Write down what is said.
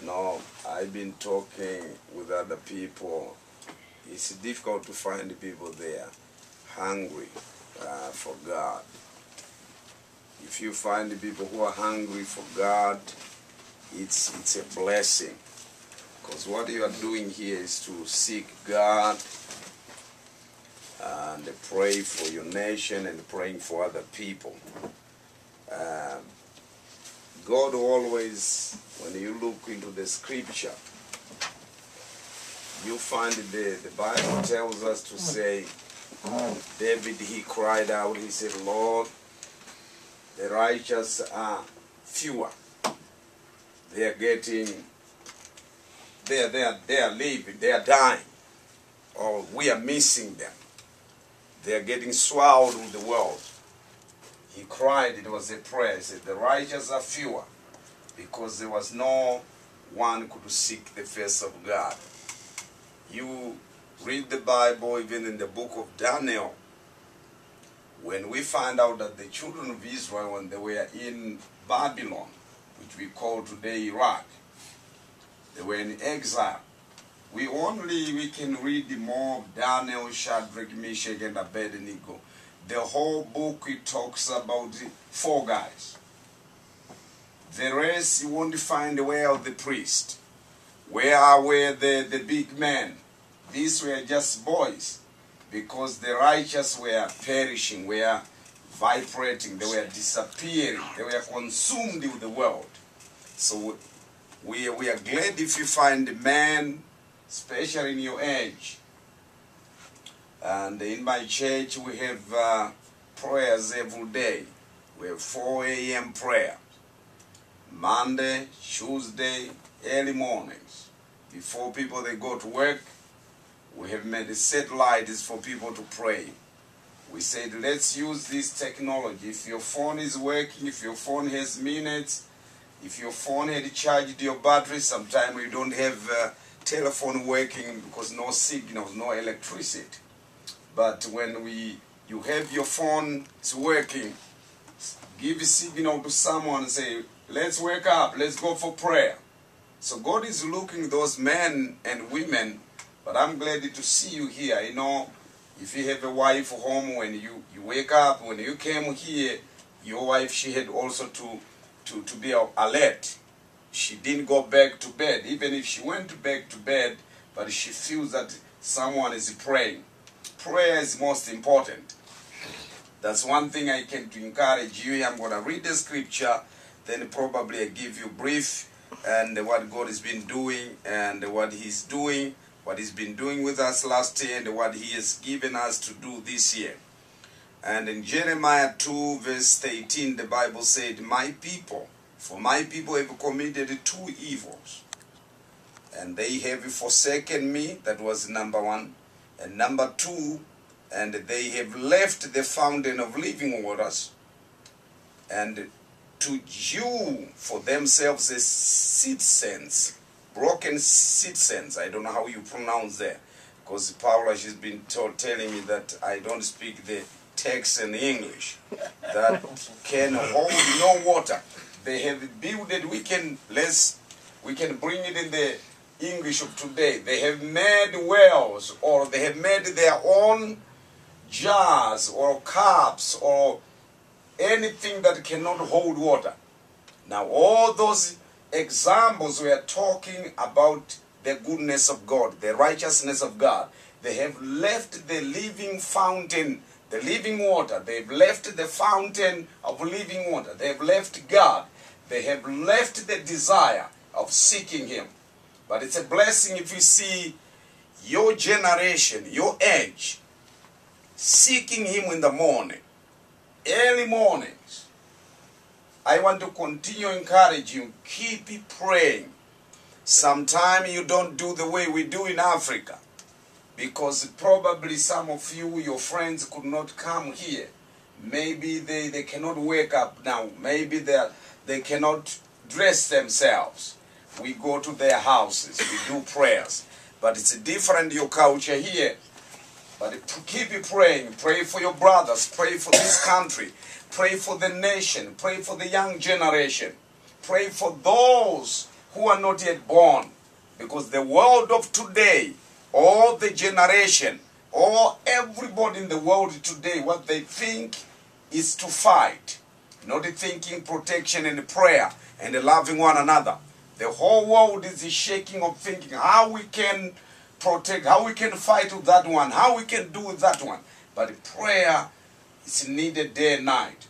No, I've been talking with other people. It's difficult to find people there hungry for God. If you find people who are hungry for God, it's a blessing. Because what you are doing here is to seek God and pray for your nation and praying for other people. God always, when you look into the scripture, you find the Bible tells us to say, David, he cried out, he said, Lord, the righteous are fewer. They are getting, they are living, they are dying, or we are missing them. They are getting swallowed with the world. He cried, it was a prayer. He said, the righteous are fewer, because there was no one could seek the face of God. You read the Bible, even in the book of Daniel, when we find out that the children of Israel, when they were in Babylon, which we call today Iraq, they were in exile. We can read more of Daniel, Shadrach, Meshach, and Abednego. The whole book, it talks about 4 guys. The rest, you won't find where are the priests. Where were the big men? These were just boys, because the righteous were perishing, were vibrating, they were disappearing, they were consumed with the world. So we are glad if you find a man, especially in your age. And in my church we have prayers every day. We have 4 a.m. prayer. Monday, Tuesday, early mornings. Before people they go to work, we have made a satellite for people to pray. We said, let's use this technology. If your phone is working, if your phone has minutes, if your phone had charged your battery, sometimes you don't have telephone working because no signals, no electricity. But when you have your phone, it's working, give a signal to someone and say, let's wake up, let's go for prayer. So God is looking those men and women, but I'm glad to see you here. You know, if you have a wife home, when you wake up, when you came here, your wife, she had also to be alert. She didn't go back to bed, even if she went back to bed, but she feels that someone is praying. Prayer is most important. That's one thing I can to encourage you. I'm going to read the scripture, then probably I give you brief and what God has been doing and what He's doing, what He's been doing with us last year and what He has given us to do this year. And in Jeremiah 2 verse 18, the Bible said, my people, for my people have committed 2 evils. And they have forsaken me, that was number 1. And number 2, and they have left the fountain of living waters, and to hew for themselves a citizens, broken citizens. I don't know how you pronounce that, because Paula has been telling me that I don't speak the text in English, that can hold no water. They have built it, we can bring it in the English of today. They have made wells, or they have made their own jars or cups or anything that cannot hold water. Now all those examples we are talking about the goodness of God, the righteousness of God. They have left the living fountain, the living water. They've left the fountain of living water. They've left God. They have left the desire of seeking Him. But it's a blessing if you see your generation, your age, seeking Him in the morning, early mornings. I want to continue encourage you, keep praying. Sometimes you don't do the way we do in Africa, because probably some of you, your friends could not come here. Maybe they cannot wake up now. Maybe they cannot dress themselves. We go to their houses, we do prayers. But it's different, your culture here. But keep praying. Pray for your brothers. Pray for this country. Pray for the nation. Pray for the young generation. Pray for those who are not yet born. Because the world of today, all the generation, or everybody in the world today, what they think is to fight. Not thinking protection and prayer and loving one another. The whole world is shaking of thinking how we can protect, how we can fight with that one, how we can do with that one. But prayer is needed day and night.